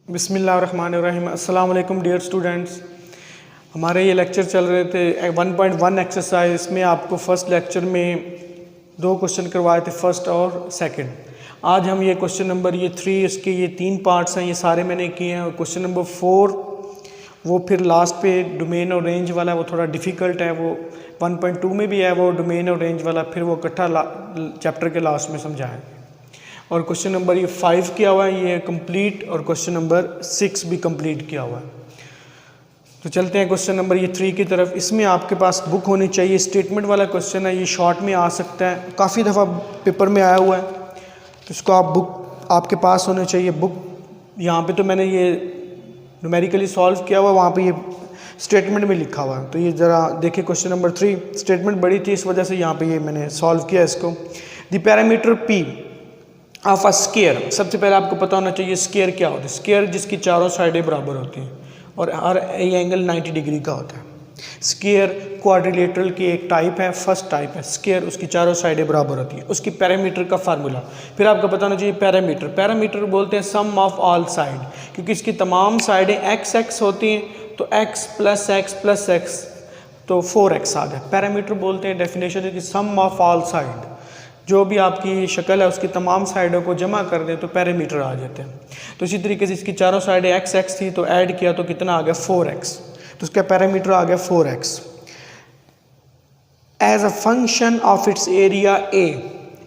बिस्मिल्लाहिर्रहमानिर्रहीम। अस्सलाम वालेकुम डियर स्टूडेंट्स। हमारे ये लेक्चर चल रहे थे 1.1 एक्सरसाइज। इसमें आपको फर्स्ट लेक्चर में 2 क्वेश्चन करवाए थे, फर्स्ट और सेकंड। आज हम ये क्वेश्चन नंबर 3, इसके ये 3 पार्ट्स हैं, ये सारे मैंने किए हैं। और क्वेश्चन नंबर 4 वो फिर लास्ट पे डोमेन और रेंज वाला, वो थोड़ा डिफ़िकल्ट है। वो 1.2 में भी है वो डोमेन और रेंज वाला, फिर वो इकट्ठा चैप्टर के लास्ट में समझाएं। और क्वेश्चन नंबर 5 किया हुआ है, ये कंप्लीट, और क्वेश्चन नंबर 6 भी कंप्लीट किया हुआ है। तो चलते हैं क्वेश्चन नंबर 3 की तरफ। इसमें आपके पास बुक होनी चाहिए। स्टेटमेंट वाला क्वेश्चन है, ये शॉर्ट में आ सकता है, काफ़ी दफ़ा पेपर में आया हुआ है, तो इसको आप बुक आपके पास होनी चाहिए। बुक यहाँ पे तो मैंने ये न्यूमेरिकली सॉल्व किया हुआ, वहाँ पे ये स्टेटमेंट में लिखा हुआ है। तो ये ज़रा देखिए क्वेश्चन नंबर 3, स्टेटमेंट बड़ी थी, इस वजह से यहाँ पे ये मैंने सॉल्व किया इसको। The parameter P of a square. सबसे पहले आपको पता होना चाहिए स्क्वायर क्या होता है। स्क्वायर जिसकी चारों साइडें बराबर होती हैं और हर एंगल 90 डिग्री का होता है। स्क्वायर क्वाड्रिलेटरल की एक टाइप है, फर्स्ट टाइप है स्क्वायर, उसकी चारों साइडें बराबर होती हैं। उसकी पैरामीटर का फार्मूला फिर आपको पता होना चाहिए। पैरामीटर पैरामीटर बोलते हैं सम ऑफ ऑल साइड, क्योंकि इसकी तमाम साइडें एक्स एक्स होती हैं, तो एक्स प्लस एक्स तो 4x आ गया। पैरामीटर बोलते हैं, डेफिनेशन है कि सम ऑफ ऑल साइड, जो भी आपकी शक्ल है उसकी तमाम साइडों को जमा कर दें तो पैरामीटर आ जाते हैं। तो इसी तरीके से इसकी चारों साइडें एक्स एक्स थी, तो ऐड किया तो कितना आ गया 4x, तो उसका पैरामीटर आ गया 4x। As a function of its area A,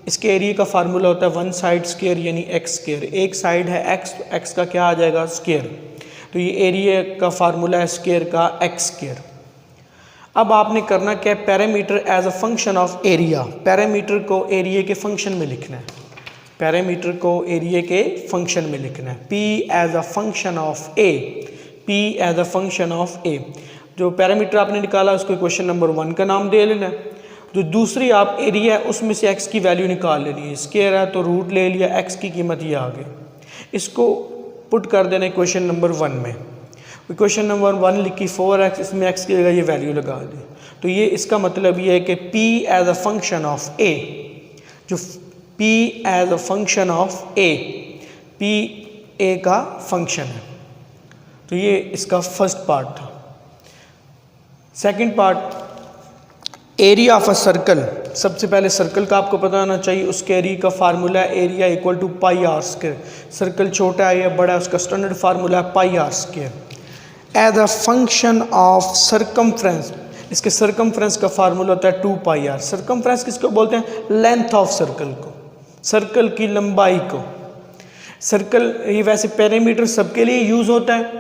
इसके एरिया का फार्मूला होता है वन साइड स्क्वायर यानी एक्स स्क्वायर। एक साइड है एक्स, तो एक्स का क्या आ जाएगा स्क्वायर, तो ये एरिया का फार्मूला है स्क्वायर का एक्स स्क्वायर। अब आपने करना क्या है, parameter as a function of area, parameter को एरिया के फंक्शन में लिखना है। पैरामीटर को एरिया के फंक्शन में लिखना है। P as a function of A, P as a function of A. जो पैरामीटर आपने निकाला उसको क्वेश्चन नंबर 1 का नाम दे लेना है। जो दूसरी आप एरिया है उसमें से x की वैल्यू निकाल लेनी है। स्क्वायर है तो रूट ले लिया, x की कीमत ये आ गई। इसको पुट कर देना क्वेश्चन नंबर 1 में। क्वेश्चन नंबर 1 लिखी 4x, इसमें x की जगह ये वैल्यू लगा दी। तो ये इसका मतलब ये है कि P as a function of A, जो P as a function of A, P A का फंक्शन है। तो ये इसका फर्स्ट पार्ट था। Second part, area of a circle. सबसे पहले सर्कल का आपको पता होना चाहिए, उसके एरिया का फार्मूला है area equal to pi R square. Circle छोटा है या बड़ा है, उसका स्टैंडर्ड फार्मूला है pi R square. As a function of circumference, इसके सर्कमफ्रेंस का फार्मूला होता है 2 पाई आर। सर्कमफ्रेंस किसको बोलते हैं, लेंथ ऑफ सर्कल को, सर्कल की लंबाई को। सर्कल ये वैसे पैरामीटर सबके लिए यूज़ होता है।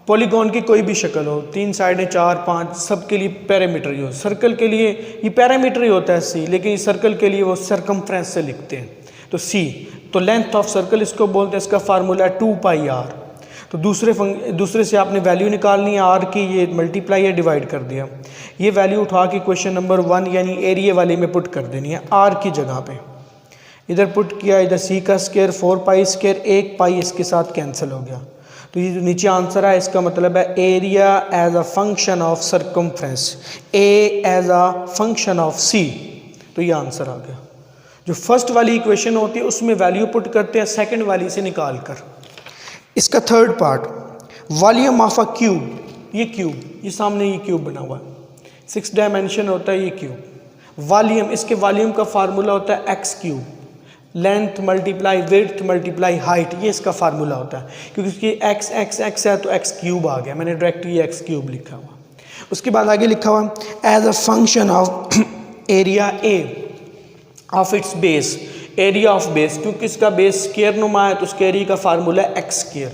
पॉलीगॉन की कोई भी शक्ल हो, 3 साइडें 4 5, सबके लिए पैरामीटर यूज। सर्कल के लिए ये पैरामीटर ही होता है सी, लेकिन सर्कल के लिए वो सर्कमफ्रेंस से लिखते हैं, तो सी। तो लेंथ ऑफ सर्कल इसको बोलते हैं, इसका फार्मूला है 2 पाई आर। तो दूसरे से आपने वैल्यू निकालनी है आर की, ये मल्टीप्लाई या डिवाइड कर दिया। ये वैल्यू उठा के क्वेश्चन नंबर 1 यानी एरिया वाले में पुट कर देनी है आर की जगह पे। इधर पुट किया, इधर सी का स्क्वायर 4 पाई स्क्वायर, 1 पाई इसके साथ कैंसिल हो गया। तो ये जो नीचे आंसर है इसका मतलब है area as a function of circumference, A as a function of C. तो ये आंसर आ गया। जो फर्स्ट वाली इक्वेशन होती है उसमें वैल्यू पुट करते हैं, सेकेंड वाली से निकाल कर। इसका third part, volume of a cube. ये क्यूब, ये सामने ये क्यूब बना हुआ है, 6 डायमेंशन होता है ये क्यूब। वॉल्यूम, इसके वॉल्यूम का फार्मूला होता है x cube. Length multiply width multiply height, ये इसका फार्मूला होता है। क्योंकि इसकी एक्स एक्स एक्स है तो एक्स क्यूब आ गया, मैंने डायरेक्ट ये एक्स क्यूब लिखा हुआ। उसके बाद आगे लिखा हुआ as a function of area A of its base, area of base, क्योंकि इसका बेस स्क्वायर नुमा है तो उसके एरिया का फार्मूला है एक्स स्क्वायर।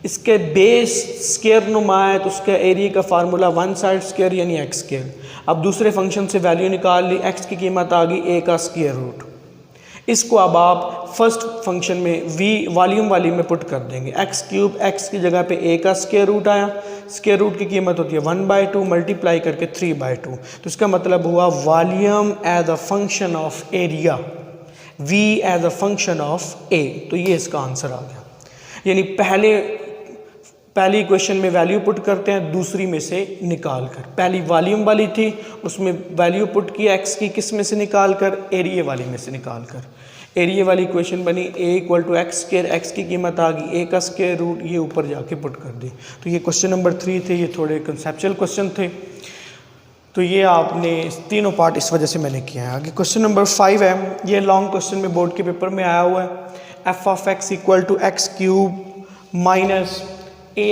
इसके बेस स्क्वायर नुमा है तो उसका एरिया का फार्मूला 1 साइड स्क्वायर यानी एक्स स्क्वायर। अब दूसरे फंक्शन से वैल्यू निकाल ली, एक्स की कीमत आ गई ए का स्क्वायर रूट। इसको अब आप फर्स्ट फंक्शन में वी वॉल्यूम वाली में पुट कर देंगे। एक्स क्यूब, एक्स की जगह पे ए का स्क्वायर रूट आया, स्क्वायर रूट की कीमत होती है 1/2 मल्टीप्लाई करके 3/2। तो इसका मतलब हुआ volume as a function of area, v as a function of a। तो ये इसका आंसर आ गया। यानी पहली इक्वेशन में वैल्यू पुट करते हैं, दूसरी में से निकाल कर। पहली वॉल्यूम वाली थी, उसमें वैल्यू पुट की x की, किस में से निकाल कर, एरिया वाली में से निकाल कर। एरिया वाली इक्वेशन बनी a equal to x square, x की कीमत आ गई a का स्क्वायर रूट, ये ऊपर जाके पुट कर दी। तो ये क्वेश्चन नंबर 3 थे, ये थोड़े कंसेप्चुअल क्वेश्चन थे। तो ये आपने तीनों पार्ट इस वजह से मैंने किया है। आगे क्वेश्चन नंबर 5 है, ये लॉन्ग क्वेश्चन में बोर्ड के पेपर में आया हुआ है। F of x equal to x cube minus a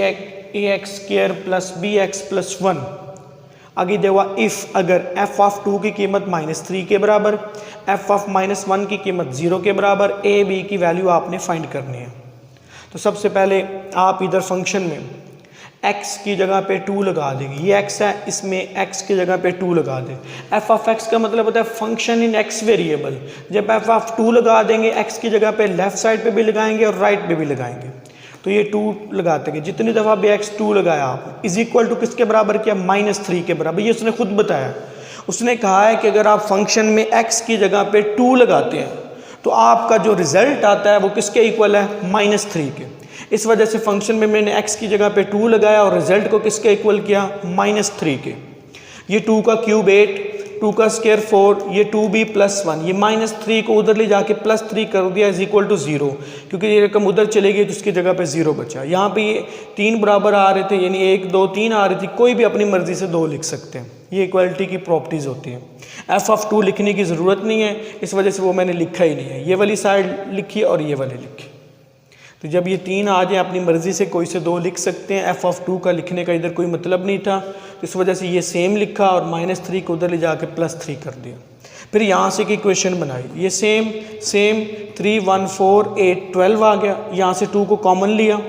x square plus b x plus 1। आगे देखा इफ़ अगर f ऑफ 2 की कीमत -3 के बराबर, f ऑफ -1 की कीमत 0 के बराबर, a b की वैल्यू आपने फाइंड करनी है। तो सबसे पहले आप इधर फंक्शन में x की जगह पे 2 लगा देंगे। ये x है, इसमें x की जगह पे 2 लगा दें। f ऑफ x का मतलब होता है फंक्शन इन x वेरिएबल। जब f ऑफ 2 लगा देंगे, x की जगह पे लेफ्ट साइड पे भी लगाएंगे और राइट पे भी लगाएंगे। तो ये 2 लगाते हैं, जितनी दफ़ा भी x 2 लगाया आप इज इक्वल टू किसके बराबर किया, -3 के बराबर। ये उसने खुद बताया। उसने कहा है कि अगर आप फंक्शन में x की जगह पे 2 लगाते हैं तो आपका जो रिजल्ट आता है वो किसके इक्वल है, -3 के। इस वजह से फंक्शन में मैंने x की जगह पे 2 लगाया और रिजल्ट को किसके इक्वल किया, -3 के। ये 2 का क्यूब 8, 2 का स्क्वायर 4, ये 2b प्लस 1, ये -3 को उधर ले जाके +3 कर दिया इज इक्वल टू 0, क्योंकि ये रकम उधर चली गई तो उसकी जगह पे 0 बचा। यहाँ पे ये 3 बराबर आ रहे थे, यानी 1 2 3 आ रही थी, कोई भी अपनी मर्जी से 2 लिख सकते हैं। ये इक्वालिटी की प्रॉपर्टीज़ होती हैं। एफ ऑफ 2 लिखने की ज़रूरत नहीं है, इस वजह से वो मैंने लिखा ही नहीं है। ये वाली साइड लिखी और ये वाली लिखी। तो जब ये 3 आ जाए अपनी मर्ज़ी से कोई से 2 लिख सकते हैं। एफ ऑफ 2 का लिखने का इधर कोई मतलब नहीं था, तो इस वजह से ये सेम लिखा और -3 को उधर ले जाके +3 कर दिया। फिर यहाँ से की इक्वेशन बनाई, ये सेम 3 1 4 8 12 आ गया। यहाँ से 2 को कॉमन लिया,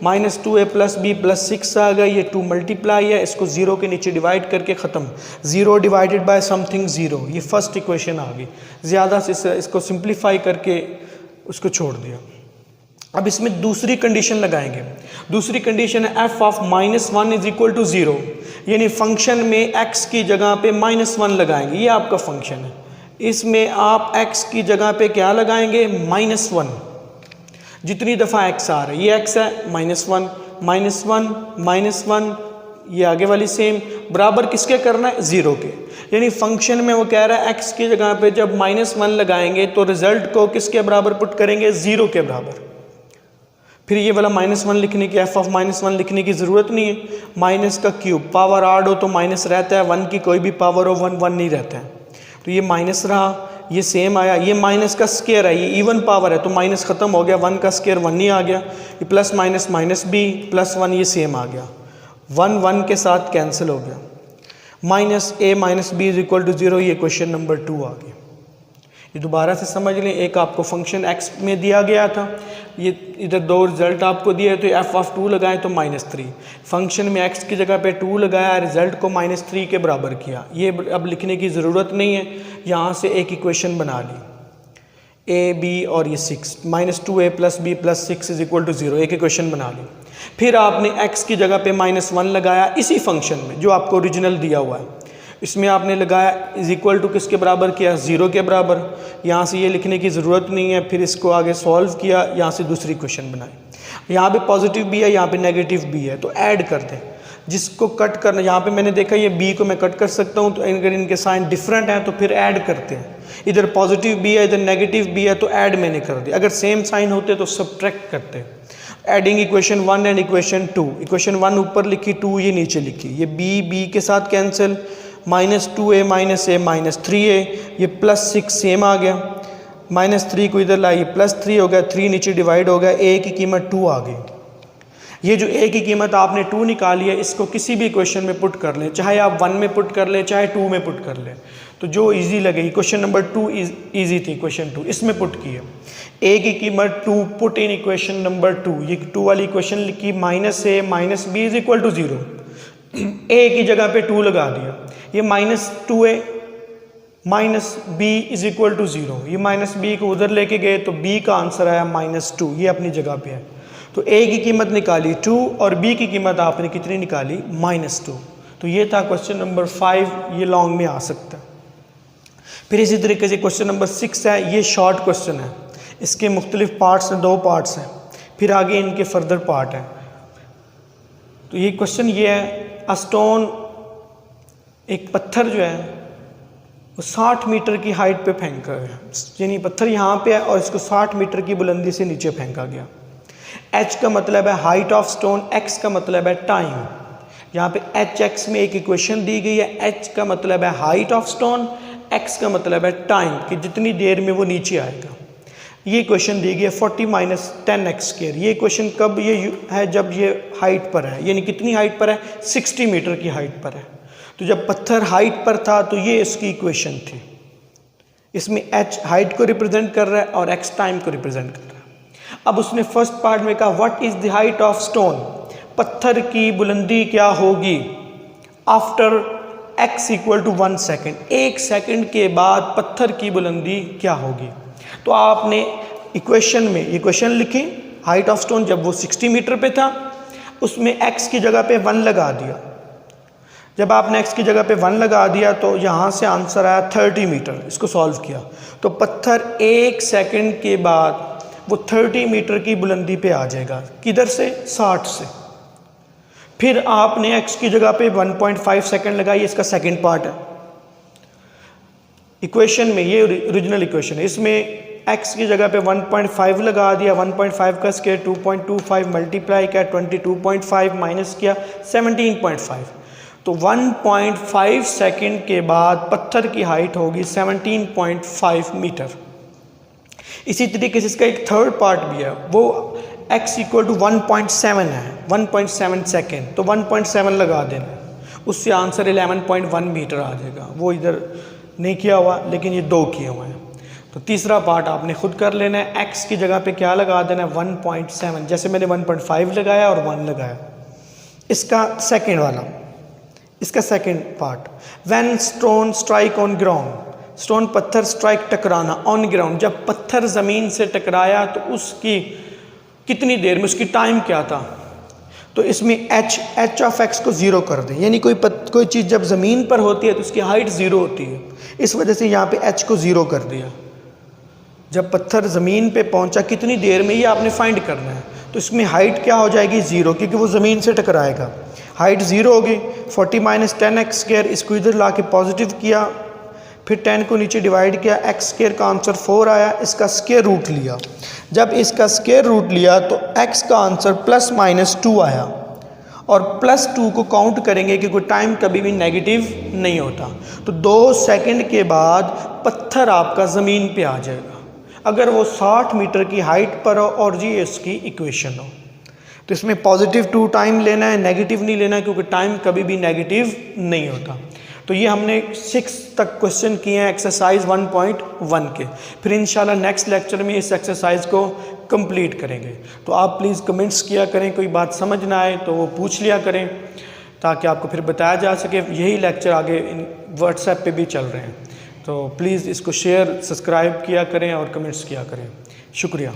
-2a + b + 6 आ गया। ये 2 मल्टीप्लाई है, इसको 0 के नीचे डिवाइड करके ख़त्म। 0 डिवाइडेड बाय समथिंग 0, ये फर्स्ट इक्वेशन आ गई। ज़्यादा से इसको सिंप्लीफाई करके उसको छोड़ दिया। अब इसमें दूसरी कंडीशन लगाएंगे। दूसरी कंडीशन है f of -1 is equal to 0, यानी फंक्शन में x की जगह पे -1 लगाएंगे। ये आपका फंक्शन है, इसमें आप x की जगह पे क्या लगाएंगे, -1। जितनी दफ़ा x आ रहा है, ये x है, -1 -1 ये आगे वाली सेम, बराबर किसके करना है, 0 के। यानी फंक्शन में वो कह रहा है x की जगह पे जब -1 लगाएंगे तो रिजल्ट को किसके बराबर पुट करेंगे, 0 के बराबर। फिर ये वाला -1 लिखने की, f ऑफ -1 लिखने की ज़रूरत नहीं है। माइनस का क्यूब, पावर आड हो तो माइनस रहता है, 1 की कोई भी पावर हो 1 नहीं रहता है। तो ये माइनस रहा, ये सेम आया। ये माइनस का स्क्वायर है, ये इवन पावर है तो माइनस ख़त्म हो गया, 1 का स्क्वायर 1 ही आ गया। ये प्लस माइनस -b + 1 ये सेम आ गया, 1 के साथ कैंसिल हो गया। -a - b = 0, ये क्वेश्चन नंबर 2 आ गया। ये दोबारा से समझ लें, एक आपको फंक्शन x में दिया गया था, ये इधर 2 रिजल्ट आपको दिए, तो f ऑफ 2 लगाएं तो -3। फंक्शन में x की जगह पे 2 लगाया, रिजल्ट को -3 के बराबर किया। ये अब लिखने की ज़रूरत नहीं है, यहाँ से एक इक्वेशन बना ली, a b और ये 6, -2a + b + 6 = 0, एक इक्वेशन बना ली। फिर आपने x की जगह पे -1 लगाया इसी फंक्शन में जो आपको ओरिजिनल दिया हुआ है, इसमें आपने लगाया इज इक्वल टू किसके बराबर किया, 0 के बराबर। यहाँ से ये लिखने की ज़रूरत नहीं है। फिर इसको आगे सॉल्व किया, यहाँ से दूसरी क्वेश्चन बनाई। यहाँ पे पॉजिटिव भी है, यहाँ पे नेगेटिव भी है, तो ऐड कर दें। जिसको कट करना, यहाँ पे मैंने देखा ये b को मैं कट कर सकता हूँ, तो अगर इनके साइन डिफरेंट हैं तो फिर ऐड करते हैं। इधर पॉजिटिव भी है, इधर नेगेटिव भी है, तो ऐड मैंने कर दिया। अगर सेम साइन होते तो सब्ट्रैक्ट करते। Adding equation 1 and equation 2। Equation 1 ऊपर लिखी, 2 ये नीचे लिखी। ये b के साथ कैंसिल, -2a - a -3a, ये +6 सेम आ गया। -3 को इधर लाइए, +3 हो गया, 3 नीचे डिवाइड हो गया, a की कीमत 2 आ गई। ये जो a की कीमत आपने 2 निकाली है, इसको किसी भी इक्वेशन में पुट कर लें, चाहे आप 1 में पुट कर लें, चाहे 2 में पुट कर लें, तो जो इजी लगे। क्वेश्चन नंबर 2 इजी थी, क्वेश्चन 2 इसमें पुट की है। a की कीमत 2 पुट इन इक्वेशन नंबर 2। ये 2 वाली इक्वेशन लिखी, -a - b = 0। a की जगह पे 2 लगा दिया, ये -2a - b = 0। ये -b को उधर लेके गए तो b का आंसर आया -2, ये अपनी जगह पे है। तो a की कीमत निकाली 2 और b की कीमत आपने कितनी निकाली, -2। तो ये था क्वेश्चन नंबर 5, ये लॉन्ग में आ सकता है। फिर इसी तरीके से क्वेश्चन नंबर 6 है, ये शॉर्ट क्वेश्चन है, इसके मुख्तलिफ पार्ट्स हैं, 2 पार्ट्स हैं, फिर आगे इनके फर्दर पार्ट हैं। तो ये क्वेश्चन ये है, अ स्टोन, एक पत्थर जो है वो 60 मीटर की हाइट पे फेंका गया, यानी पत्थर यहाँ पे है और इसको 60 मीटर की बुलंदी से नीचे फेंका गया। h का मतलब है हाइट ऑफ स्टोन, x का मतलब है टाइम। यहाँ पे एच एक्स में एक इक्वेशन दी गई है, h का मतलब है हाइट ऑफ स्टोन, x का मतलब है टाइम कि जितनी देर में वो नीचे आएगा। ये क्वेश्चन दी गई है 40 माइनस 10x²। ये क्वेश्चन कब ये है, जब ये हाइट पर है, यानी कितनी हाइट पर है, 60 मीटर की हाइट पर है। तो जब पत्थर हाइट पर था तो ये इसकी इक्वेशन थी। इसमें h हाइट को रिप्रेजेंट कर रहा है और x टाइम को रिप्रेजेंट कर रहा है। अब उसने फर्स्ट पार्ट में कहा what is the height of stone, पत्थर की बुलंदी क्या होगी after x equal to 1 second, 1 second के बाद पत्थर की बुलंदी क्या होगी। तो आपने इक्वेशन में ये क्वेश्चन लिखी, हाइट ऑफ स्टोन जब वो 60 मीटर पे था, उसमें x की जगह पे 1 लगा दिया। जब आपने x की जगह पे 1 लगा दिया तो यहाँ से आंसर आया 30 मीटर। इसको सॉल्व किया तो पत्थर 1 सेकंड के बाद वो 30 मीटर की बुलंदी पे आ जाएगा, किधर से, 60 से। फिर आपने x की जगह पे 1.5 सेकंड लगाई, इसका सेकंड पार्ट है इक्वेशन में, ये ओरिजिनल इक्वेशन है। इसमें x की जगह पे 1.5 लगा दिया, 1.5 का स्क्वायर 2.25 मल्टीप्लाई किया 22.5 माइनस किया 17.5, तो 1.5 सेकंड के बाद पत्थर की हाइट होगी 17.5 मीटर। इसी तरीके से इसका एक थर्ड पार्ट भी है, वो x इक्वल टू 1.7 है, 1.7 सेकेंड, तो 1.7 लगा देना, उससे आंसर 11.1 मीटर आ जाएगा। वो इधर नहीं किया हुआ लेकिन ये 2 किए हुए हैं। तो तीसरा पार्ट आपने खुद कर लेना है, x की जगह पे क्या लगा देना है 1.7, जैसे मैंने 1.5 लगाया और 1 लगाया। इसका सेकेंड वाला, इसका second part, when stone strike on ground, stone पत्थर स्ट्राइक टकराना, ऑन ग्राउंड, जब पत्थर ज़मीन से टकराया तो उसकी कितनी देर में, उसकी टाइम क्या था। तो इसमें h ऑफ x को 0 कर दें, यानी कोई चीज़ जब ज़मीन पर होती है तो उसकी हाइट 0 होती है, इस वजह से यहाँ पे h को 0 कर दिया। जब पत्थर ज़मीन पे पहुँचा कितनी देर में, ये आपने फाइंड करना है। तो इसमें हाइट क्या हो जाएगी 0, क्योंकि वो ज़मीन से टकराएगा, हाइट 0 होगी। 40 माइनस 10x², इसको इधर ला के पॉजिटिव किया, फिर 10 को नीचे डिवाइड किया, x² का आंसर 4 आया, इसका स्क्वायर रूट लिया। जब इसका स्क्वायर रूट लिया तो x का आंसर +-2 आया, और +2 को काउंट करेंगे क्योंकि टाइम कभी भी नेगेटिव नहीं होता। तो 2 सेकंड के बाद पत्थर आपका ज़मीन पे आ जाएगा, अगर वो 60 मीटर की हाइट पर हो और ये इसकी इक्वेशन हो। तो इसमें +2 टाइम लेना है, नेगेटिव नहीं लेना, क्योंकि टाइम कभी भी नेगेटिव नहीं होता। तो ये हमने 6 तक क्वेश्चन किए हैं एक्सरसाइज 1.1 के। फिर इंशाल्लाह नेक्स्ट लेक्चर में इस एक्सरसाइज को कंप्लीट करेंगे। तो आप प्लीज़ कमेंट्स किया करें, कोई बात समझ ना आए तो वो पूछ लिया करें, ताकि आपको फिर बताया जा सके। यही लेक्चर आगे व्हाट्सएप पे भी चल रहे हैं, तो प्लीज़ इसको शेयर सब्सक्राइब किया करें और कमेंट्स किया करें। शुक्रिया।